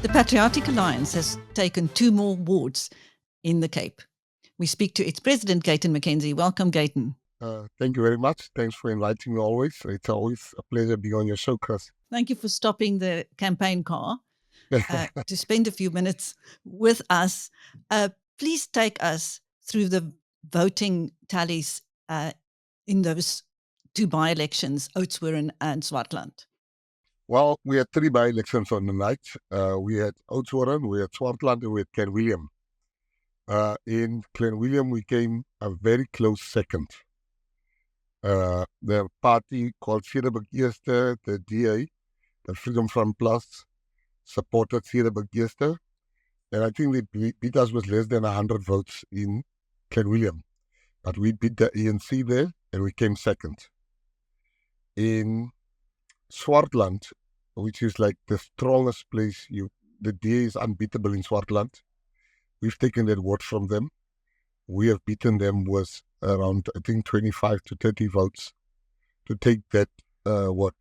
The Patriotic Alliance has taken 2 more wards in the Cape. We speak to its president, Gayton McKenzie. Welcome, Gayton. Thank you very much. Thanks for inviting me always. It's always a pleasure being on your show, Chris. Thank you for stopping the campaign car to spend a few minutes with us. Please take us through the voting tallies in those 2 by-elections, Oudtshoorn and Swartland. Well, we had 3 by-elections on the night. We had Oudtshoorn, we had Swartland, and we had Clanwilliam. In Clanwilliam, we came a very close second. The party called Eerste, the DA, the Freedom Front Plus, supported Eerste, and I think they beat us with less than 100 votes in Clanwilliam. But we beat the ANC there, and we came second. In Swartland, which is like the strongest place, the DA is unbeatable in Swartland. We've taken that word from them. We have beaten them with around, I think, 25 to 30 votes to take that word.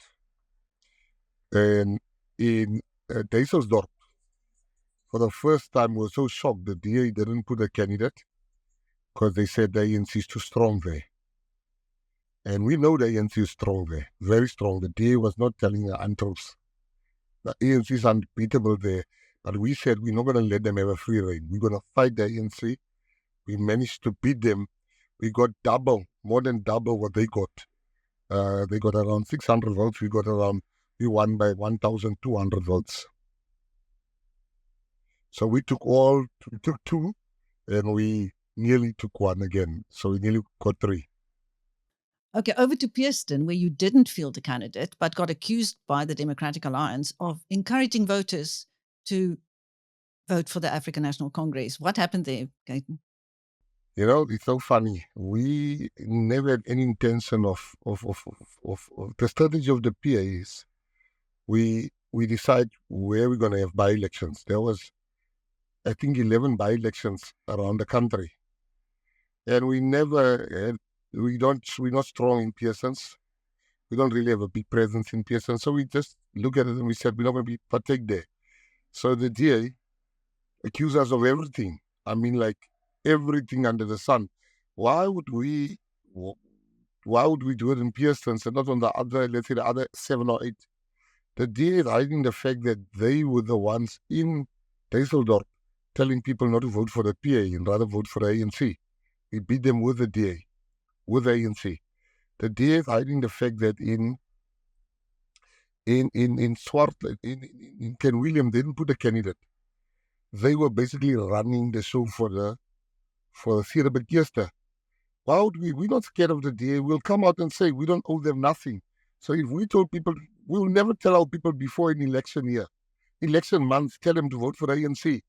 And in Duiselsdorp, for the first time, we were so shocked the DA didn't put a candidate because they said the ANC is too strong there. And we know the ANC is strong there, very strong. The DA was not telling the untruths. The ANC is unbeatable there. But we said we're not going to let them have a free rein. We're going to fight the ANC. We managed to beat them. We got more than double what they got. They got around 600 votes. We won by 1,200 votes. So we took 2, and we nearly took 1 again. So we nearly got 3. Okay, over to Pearston, where you didn't field a candidate, but got accused by the Democratic Alliance of encouraging voters to vote for the African National Congress. What happened there, Gayton? You know, it's so funny. We never had any intention of the strategy of the PA is we decide where we're going to have by-elections. There was, I think, 11 by-elections around the country. And we're not strong in Pearsons. We don't really have a big presence in Pearsons. So we just look at it and we said, we're not going to partake there. So the DA accused us of everything. I mean, like everything under the sun. Why would we do it in Pearsons and not on the other, let's say the other 7 or 8? The DA is hiding the fact that they were the ones in Duisseldorp telling people not to vote for the PA and rather vote for the ANC. We beat them with the DA, with the ANC. The DA is hiding the fact that in Clanwilliam, they didn't put a candidate. They were basically running the show for the Eerste. Why would we? We're not scared of the DA. We'll come out and say we don't owe them nothing. So if we told people, we'll never tell our people before an election year, election month, tell them to vote for the ANC.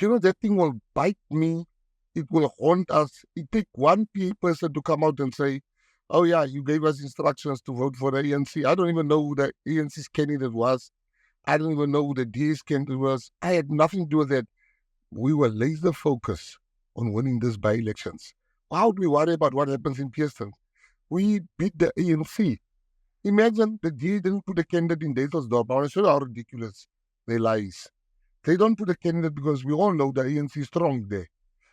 You know, that thing will bite me. It will haunt us. It takes one person to come out and say, oh yeah, you gave us instructions to vote for the ANC. I don't even know who the ANC's candidate was. I don't even know who the DA's candidate was. I had nothing to do with that. We were laser focused on winning these by-elections. Why would we worry about what happens in Pearston? We beat the ANC. Imagine the DA didn't put a candidate in Duiselsdorp. I want to show you how ridiculous their lies. They don't put a candidate because we all know the ANC is strong there.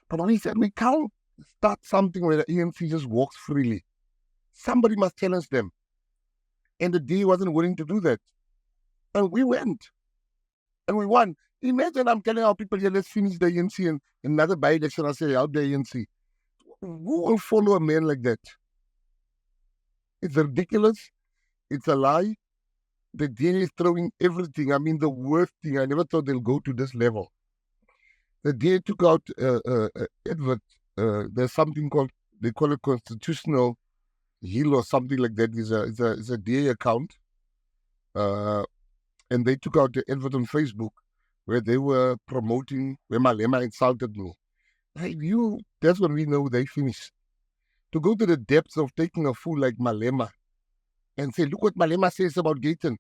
But when he said we can't start something where the ANC just walks freely, somebody must challenge them. And the DA wasn't willing to do that. And we went. And we won. Imagine I'm telling our people here, let's finish the ANC and another by-election, I say, out the ANC. Who will follow a man like that? It's ridiculous. It's a lie. The DA is throwing everything. I mean, the worst thing. I never thought they'll go to this level. The DA took out advert. There's something called, they call it constitutional hill or something like that. It's a DA account. And they took out the advert on Facebook where they were promoting, where Malema insulted me. That's when we know they finished. To go to the depths of taking a fool like Malema and say, look what Malema says about Gayton.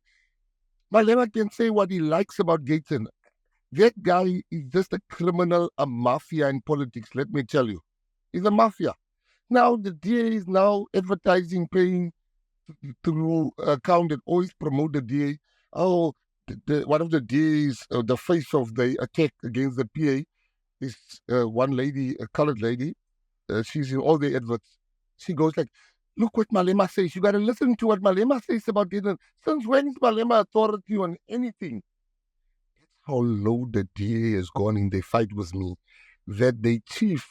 Malema can say what he likes about Gayton. That guy is just a criminal, a mafia in politics, let me tell you. He's a mafia. Now the DA is now advertising, paying through account that always promote the DA. Oh, one of the DAs, the face of the attack against the PA is one lady, a colored lady. She's in all the adverts. She goes like, look what Malema says. You got to listen to what Malema says about this. Since when is Malema authority on anything? That's how low the DA has gone in their fight with me. That the chief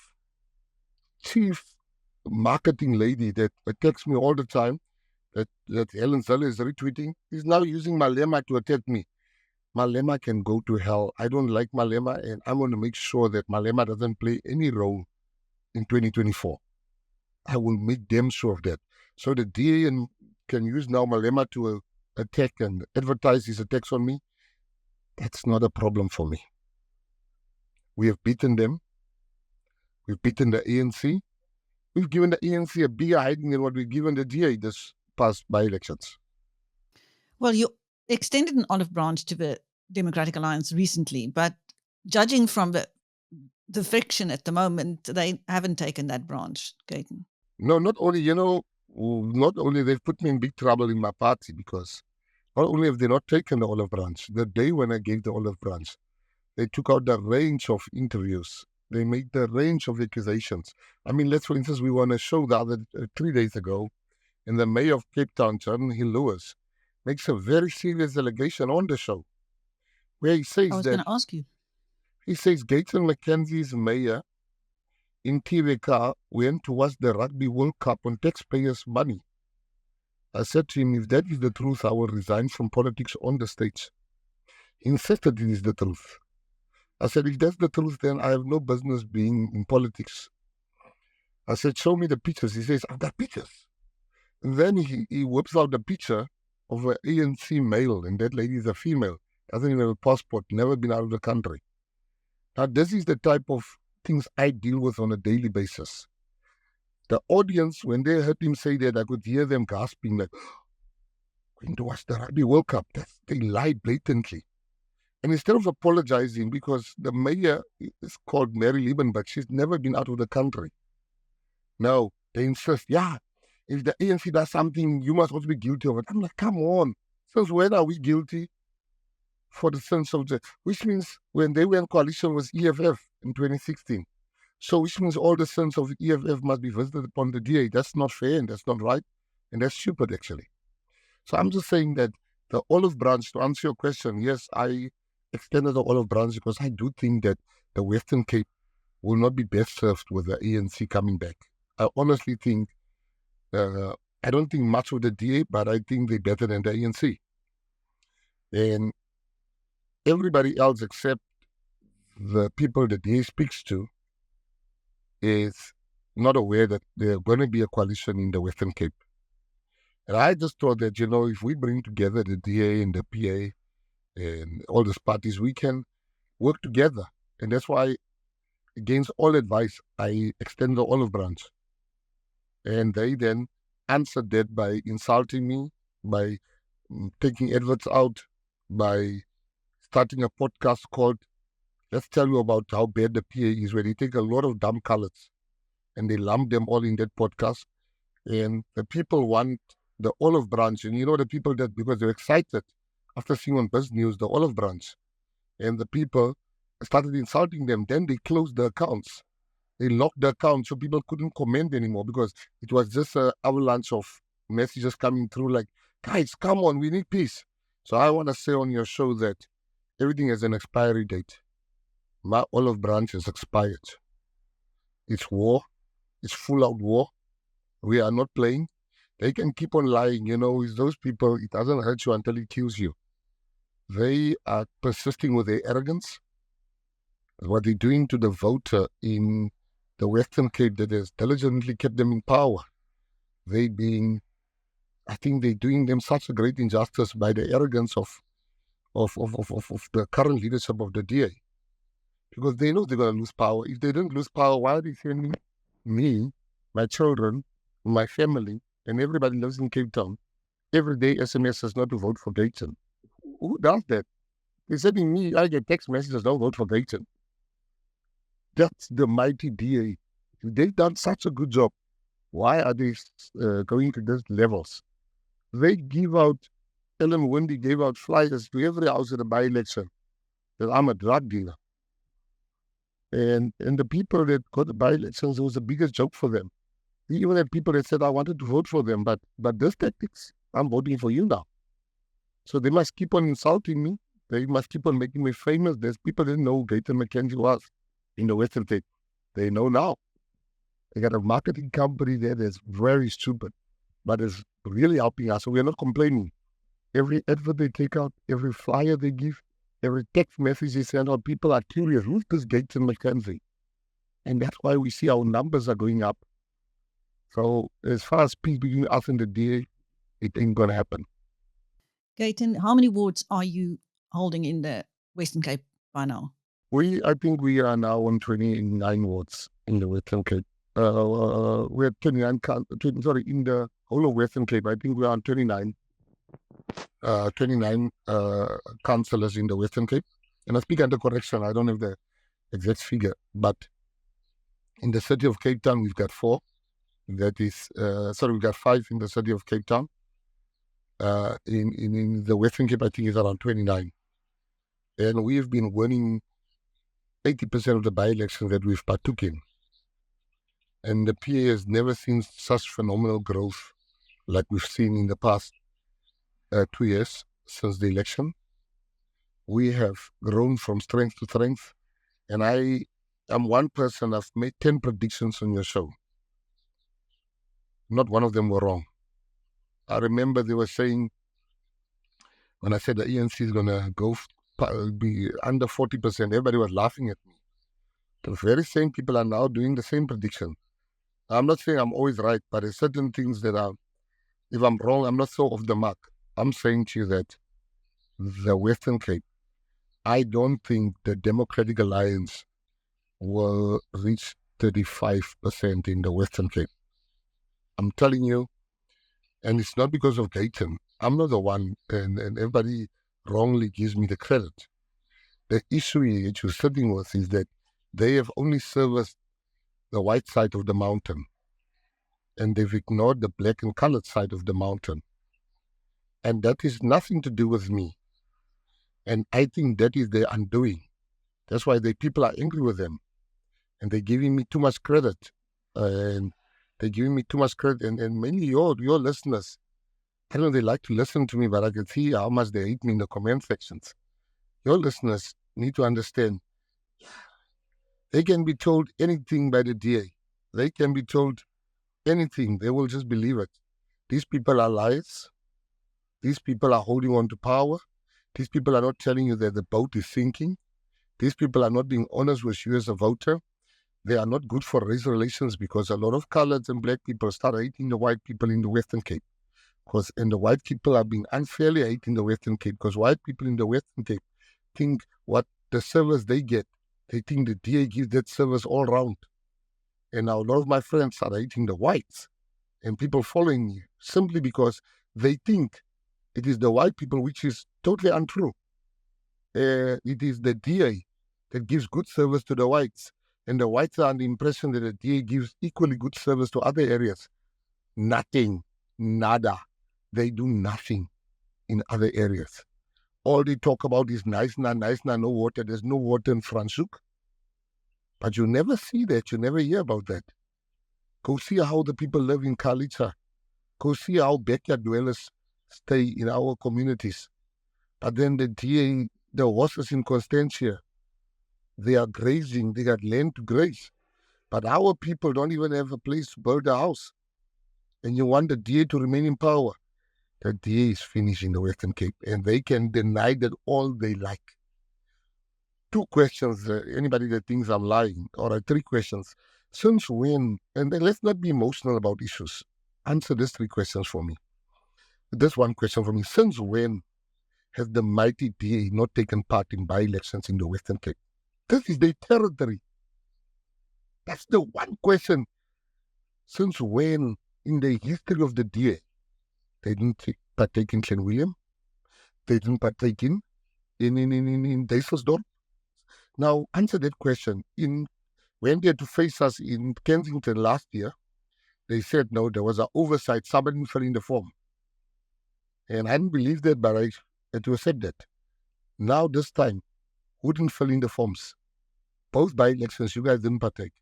marketing lady that attacks me all the time, that Helen Zeller is retweeting, is now using Malema to attack me. Malema can go to hell. I don't like Malema, and I'm going to make sure that Malema doesn't play any role in 2024. I will make damn sure of that. So the DA can use now Malema to attack and advertise his attacks on me. That's not a problem for me. We have beaten them. We've beaten the ANC. We've given the ANC a bigger hiding than what we've given the DA this past by-elections. Well, you extended an olive branch to the Democratic Alliance recently, but judging from the friction at the moment, they haven't taken that branch, Gayton. No, not only they've put me in big trouble in my party, because not only have they not taken the olive branch, the day when I gave the olive branch, they took out the range of interviews. They made the range of accusations. I mean, let's, for instance, we were on a show the other 3 days ago, and the mayor of Cape Town, John Hill Lewis, makes a very serious allegation on the show, where he says I was going to ask you. He says Gayton McKenzie's mayor in TVK went to watch the Rugby World Cup on taxpayers' money. I said to him, if that is the truth, I will resign from politics on the stage. He insisted it is the truth. I said, if that's the truth, then I have no business being in politics. I said, show me the pictures. He says, I've got pictures. And then he whips out the picture of an ANC male, and that lady is a female, doesn't even have a passport, never been out of the country. Now, this is the type of things I deal with on a daily basis. The audience, when they heard him say that, I could hear them gasping like, going to watch the Rugby World Cup. They lied blatantly. And instead of apologizing, because the mayor is called Mary Lieben, but she's never been out of the country. No, they insist, if the ANC does something, you must also be guilty of it. I'm like, come on. Since when are we guilty? For the sins of which means when they were in coalition with EFF in 2016. So which means all the sins of the EFF must be visited upon the DA. That's not fair and that's not right. And that's stupid, actually. So I'm just saying that the olive branch, to answer your question, yes, I extended the olive branch because I do think that the Western Cape will not be best served with the ANC coming back. I honestly think, I don't think much of the DA, but I think they're better than the ANC. And everybody else except the people the DA speaks to is not aware that there's going to be a coalition in the Western Cape. And I just thought that, if we bring together the DA and the PA and all these parties, we can work together. And that's why, against all advice, I extend the olive branch. And they then answered that by insulting me, by taking adverts out, by starting a podcast called Let's Tell You About How Bad the PA Is, where they take a lot of dumb colors and they lump them all in that podcast. And the people want the olive branch. And the people that, because they're excited after seeing on BizNews the olive branch, and the people started insulting them, then they closed the accounts. They locked the accounts so people couldn't comment anymore, because it was just an avalanche of messages coming through like, guys, come on, we need peace. So I want to say on your show that everything has an expiry date. My olive branch is expired. It's war. It's full-out war. We are not playing. They can keep on lying. With those people, it doesn't hurt you until it kills you. They are persisting with their arrogance. What they're doing to the voter in the Western Cape that has diligently kept them in power. I think they're doing them such a great injustice by the arrogance of the current leadership of the DA. Because they know they're going to lose power. If they don't lose power, why are they sending me, my children, my family, and everybody lives in Cape Town every day SMSs not to vote for Gayton? Who does that? They're sending me, I get text messages, don't vote for Gayton. That's the mighty DA. If they've done such a good job, why are they going to these levels? They give out Ellen Wendy gave out flyers to every house in the by-election that I'm a drug dealer. And the people that got the by-elections, it was the biggest joke for them. We even had people that said, I wanted to vote for them, but this tactics, I'm voting for you now. So they must keep on insulting me. They must keep on making me famous. There's people that didn't know who Gayton McKenzie was in the Western Cape. They know now. They got a marketing company there that's very stupid, but it's really helping us. So we're not complaining. Every advert they take out, every flyer they give, every text message they send out, people are curious. Who's this Gayton McKenzie? And that's why we see our numbers are going up. So as far as peace between us and the DA, it ain't going to happen. Gayton, how many wards are you holding in the Western Cape by now? I think we are now on 29 wards in the Western Cape. We're 29, in the whole of Western Cape. I think we are on 29 councillors in the Western Cape. And I speak under correction. I don't have the exact figure. But in the city of Cape Town, we've got 4. We've got 5 in the city of Cape Town. In the Western Cape, I think it's around 29. And we've been winning 80% of the by-elections that we've partook in. And the PA has never seen such phenomenal growth like we've seen in the past 2 years since the election. We have grown from strength to strength. And I am one person, I've made 10 predictions on your show. Not one of them were wrong. I remember they were saying, when I said the ANC is going to be under 40%, everybody was laughing at me. The very same people are now doing the same prediction. I'm not saying I'm always right, but there's certain things that are, if I'm wrong, I'm not so off the mark. I'm saying to you that the Western Cape, I don't think the Democratic Alliance will reach 35% in the Western Cape. I'm telling you, and it's not because of Gayton. I'm not the one, and everybody wrongly gives me the credit. The issue that you're sitting with is that they have only serviced the white side of the mountain, and they've ignored the black and colored side of the mountain. And that is nothing to do with me. And I think that is their undoing. That's why the people are angry with them. And they're giving me too much credit. And mainly your listeners, I don't know, they like to listen to me, but I can see how much they hate me in the comment sections. Your listeners need to understand, they can be told anything by the DA. They can be told anything. They will just believe it. These people are liars. These people are holding on to power. These people are not telling you that the boat is sinking. These people are not being honest with you as a voter. They are not good for race relations because a lot of coloreds and black people start hating the white people in the Western Cape. And the white people are being unfairly hated in the Western Cape because white people in the Western Cape think what the service they get, they think the DA gives that service all round. And now a lot of my friends are hating the whites and people following me simply because they think it is the white people, which is totally untrue. It is the DA that gives good service to the whites. And the whites are under the impression that the DA gives equally good service to other areas. Nothing. Nada. They do nothing in other areas. All they talk about is nice, no water. There's no water in Franschhoek. But you never see that. You never hear about that. Go see how the people live in Kalitsa. Go see how backyard dwellers stay in our communities. But then the DA, the horses in Constantia, they are grazing. They got land to graze. But our people don't even have a place to build a house. And you want the DA to remain in power. The DA is finished in the Western Cape, and they can deny that all they like. 2 questions, anybody that thinks I'm lying, or 3 questions. Since when, and then let's not be emotional about issues. Answer these 3 questions for me. This 1 question for me. Since when has the mighty DA not taken part in by-elections in the Western Cape? This is their territory. That's the 1 question. Since when in the history of the DA, they didn't partake in Clan William? They didn't partake in Duiselsdorp? Now, answer that question. When they had to face us in Kensington last year, they said no, there was an oversight, somebody didn't fill in the form. And I didn't believe that, but I had to accept that. Now, this time, who didn't fill in the forms? Both by-elections, you guys didn't partake.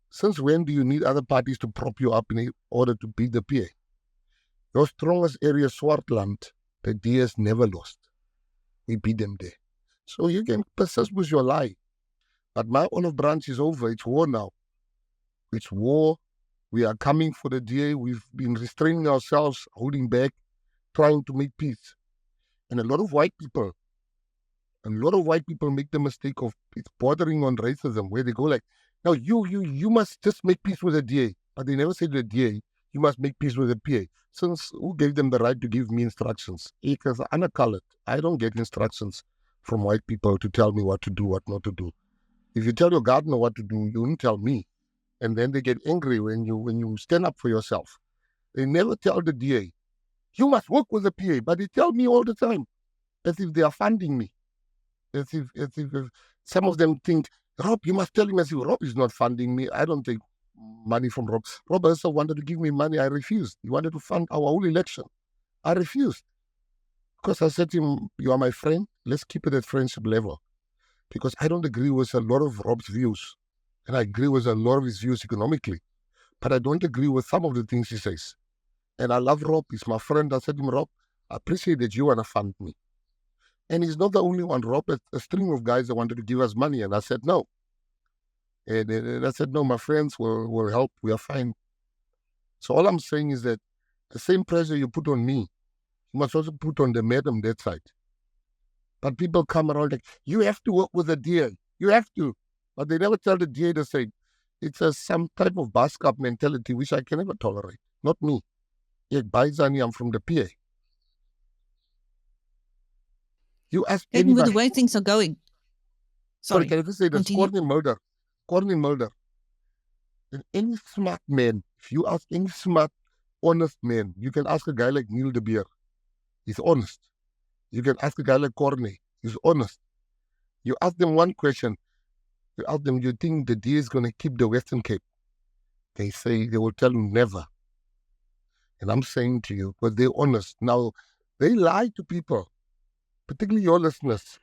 Since when do you need other parties to prop you up in order to beat the PA? Your strongest area, Swartland, the DS never lost. We beat them there. So you can persist with your lie. But my olive branch is over. It's war now. It's war. We are coming for the DA. We've been restraining ourselves, holding back, trying to make peace. And a lot of white people make the mistake of it's bordering on racism, where they go like, now you must just make peace with the DA. But they never say to the DA, you must make peace with the PA. Since who gave them the right to give me instructions? Because I'm a colored. I don't get instructions from white people to tell me what to do, what not to do. If you tell your gardener what to do, you don't tell me. And then they get angry when you stand up for yourself. They never tell the DA, you must work with the PA, but they tell me all the time, as if they are funding me. As if some of them think, Rob, you must tell him, as if Rob is not funding me. I don't take money from Rob. Rob also wanted to give me money. I refused. He wanted to fund our whole election. I refused. Because I said to him, you are my friend. Let's keep it at friendship level. Because I don't agree with a lot of Rob's views. And I agree with a lot of his views economically. But I don't agree with some of the things he says. And I love Rob. He's my friend. I said to him, Rob, I appreciate that you want to fund me. And he's not the only one. Rob, a string of guys that wanted to give us money. And I said, no. And I said, no, my friends will help. We are fine. So all I'm saying is that the same pressure you put on me, you must also put on the madam that side. But people come around like, you have to work with the DA. You have to. But they never tell the DA the same. It's some type of bus-up mentality which I can never tolerate. Not me. Baizani, I'm from the PA. You ask Gayton, anybody. with the way things are going. Sorry, can I just say this? continue. Corny Mulder. And any smart man, if you ask any smart, honest man, you can ask a guy like Neil de Beer. He's honest. You can ask a guy like Corny. He's honest. You ask them one question. You ask them, you think the DA is going to keep the Western Cape? They will tell you never. And I'm saying to you, because they're honest. Now, they lie to people, particularly your listeners.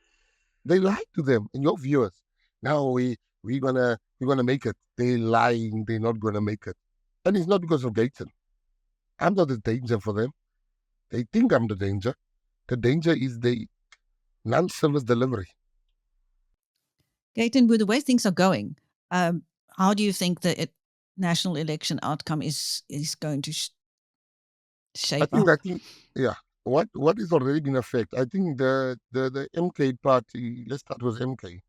They lie to them and your viewers. Now we're gonna make it. They're lying. They're not gonna make it, and it's not because of Gayton. I'm not the danger for them. They think I'm the danger. The danger is the non-service delivery. Gayton, with the way things are going, how do you think the national election outcome is going to shape up? I think, yeah. What is already been effect? I think the MK party. Let's start with MK.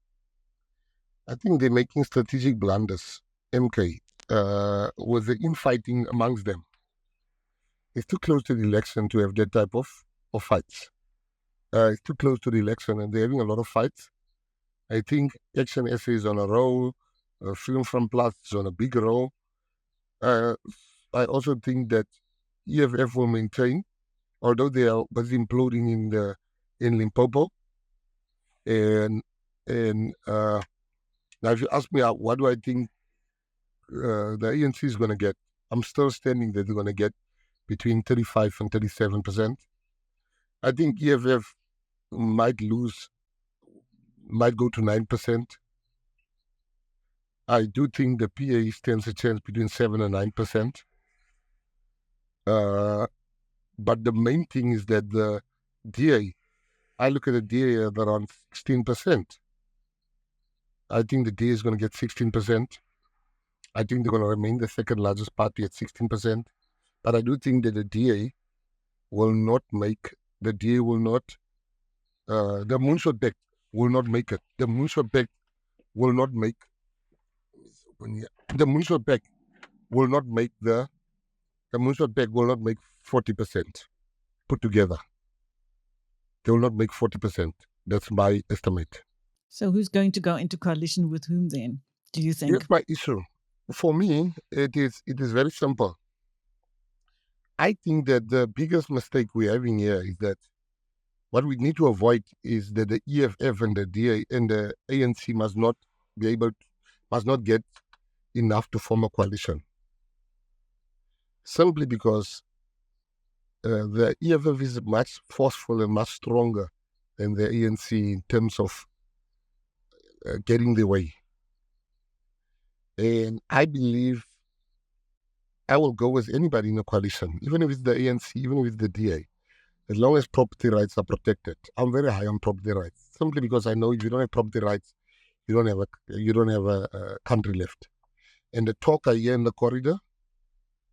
I think they're making strategic blunders. MK, with the infighting amongst them. It's too close to the election to have that type of fights. It's too close to the election, and they're having a lot of fights. I think Action SA is on a roll. Freedom from Plus is on a big roll. I also think that EFF will maintain, although they are busy imploding in Limpopo. And now, if you ask me what do I think the ANC is going to get, I'm still standing that they're going to get between 35 and 37%. I think EFF might go to 9%. I do think the PA stands a chance between 7 and 9%. But the main thing is that the DA, I look at the DA at around 16%. I think the DA is going to get 16%. I think they're going to remain the second largest party at 16%. But I do think that the DA will not, the Moonshot Pact will not make it. The Moonshot Pact will not make, the Moonshot Pact will not make the Moonshot Pact will not make 40% put together. They will not make 40%. That's my estimate. So who's going to go into coalition with whom then, do you think? Here's my issue. For me, it is very simple. I think that the biggest mistake we're having here is that what we need to avoid is that the EFF and the DA and the ANC must not get enough to form a coalition. Simply because the EFF is much forceful and much stronger than the ANC in terms of getting their way. And I believe I will go with anybody in the coalition, even if it's the ANC, even if it's the DA, as long as property rights are protected. I'm very high on property rights, simply because I know if you don't have property rights, you don't have a country left. And the talk I hear in the corridor,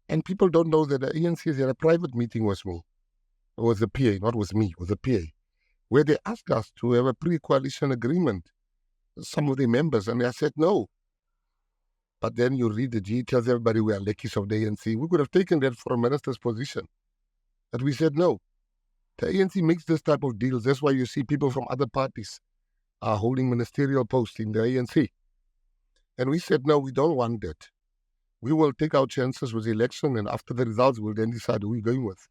and people don't know that the ANC had a private meeting with me, with the PA, not with me, with the PA, where they asked us to have a pre-coalition agreement, some of the members, and I said no. But then you read the G, tells everybody we are lackeys of the ANC. We could have taken that for a minister's position. But we said no. The ANC makes this type of deals. That's why you see people from other parties are holding ministerial posts in the ANC. And we said, no, we don't want that. We will take our chances with the election, and after the results, we'll then decide who we're going with.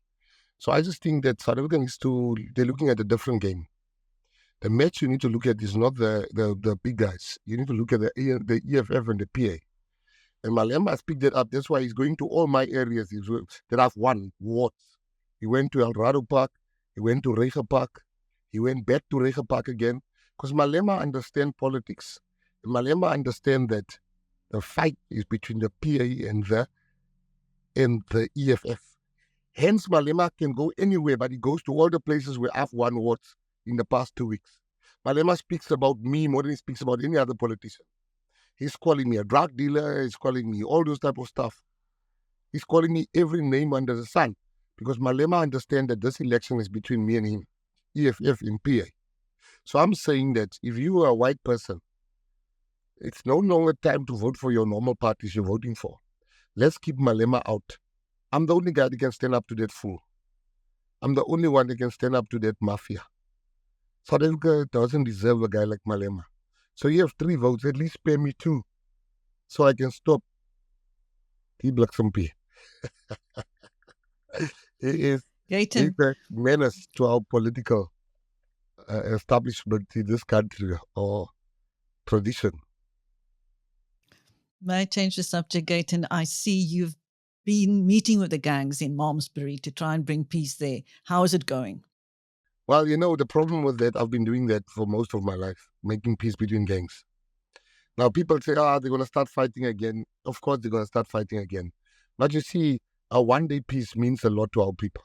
So I just think that South Africa they're looking at a different game. The match you need to look at is not the big guys. You need to look at the EFF and the PA. And Malema has picked that up. That's why he's going to all my areas that I've won wards. He went to El Rado Park. He went to Reiger Park. He went back to Reiger Park again. Because Malema understands politics. And Malema understands that the fight is between the PA and the EFF. Hence, Malema can go anywhere, but he goes to all the places where I've won wards in the past 2 weeks. Malema speaks about me more than he speaks about any other politician. He's calling me a drug dealer. He's calling me all those type of stuff. He's calling me every name under the sun because Malema understands that this election is between me and him, EFF and PA. So I'm saying that if you are a white person, it's no longer time to vote for your normal parties you're voting for. Let's keep Malema out. I'm the only guy that can stand up to that fool. I'm the only one that can stand up to that mafia. South Africa doesn't deserve a guy like Malema. So you have 3 votes, at least spare me 2 so I can stop the Black P. He is a menace to our political establishment in this country or tradition. May I change the subject, Gayton? I see you've been meeting with the gangs in Malmesbury to try and bring peace there. How is it going? Well, the problem with that, I've been doing that for most of my life, making peace between gangs. Now, people say, they're going to start fighting again. Of course, they're going to start fighting again. But you see, a one-day peace means a lot to our people.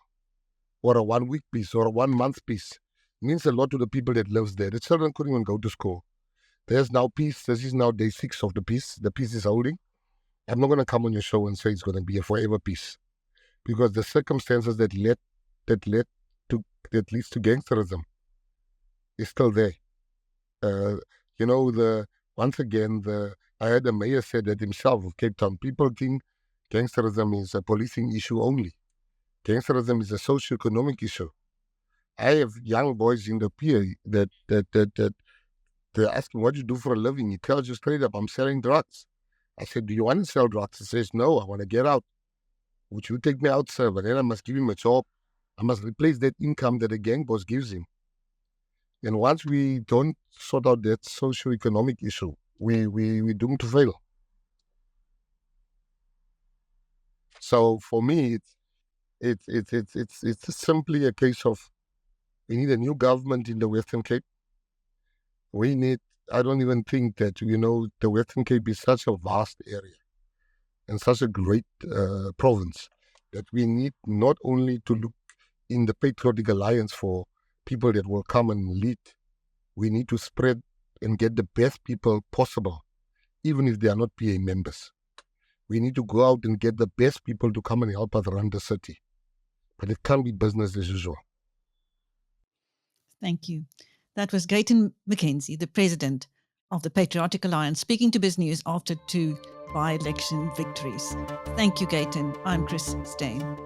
Or a one-week peace or a one-month peace means a lot to the people that lives there. The children couldn't even go to school. There's now peace. This is now day 6 of the peace. The peace is holding. I'm not going to come on your show and say it's going to be a forever peace, because the circumstances that leads to gangsterism is still there. Once again, I heard the mayor said that himself of Cape Town. People think gangsterism is a policing issue only. Gangsterism is a socio-economic issue. I have young boys in the PA that they're asking, what do you do for a living? He tells you straight up, I'm selling drugs. I said, do you want to sell drugs? He says, no, I want to get out. Would you take me out, sir? But then I must give him a job. I must replace that income that the gang boss gives him. And once we don't sort out that socio-economic issue, we're doomed to fail. So for me, it's simply a case of we need a new government in the Western Cape. I don't even think that, the Western Cape is such a vast area and such a great province that we need not only to look in the Patriotic Alliance for people that will come and lead. We need to spread and get the best people possible, even if they are not PA members. We need to go out and get the best people to come and help us run the city. But it can't be business as usual. Thank you. That was Gayton McKenzie, the president of the Patriotic Alliance, speaking to BizNews after 2 by-election victories. Thank you, Gayton. I'm Chris Steyn.